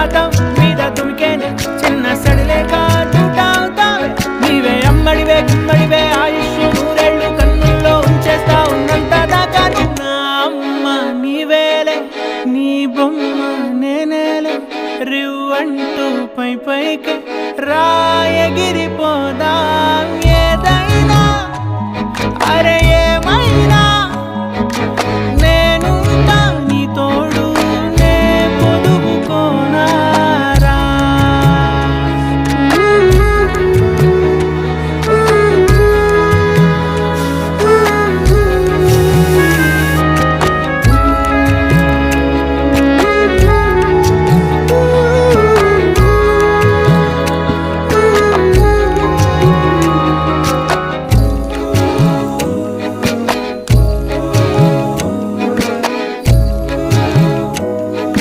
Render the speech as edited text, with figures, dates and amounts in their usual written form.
జలపాతం మీద తుమికేనే చిన్న సడిలేక చూటావుతావే నీవే అమ్మడివే గుమ్మడివే ఆయుష్ నూరేళ్ళు కన్నుల్లో ఉంచేస్తా ఉన్నంత దాకా నా అమ్మ నీవేలే నీ బొమ్మ నేనేలే రివ్వంటూ పై పైకి రాయగిరిపోదాం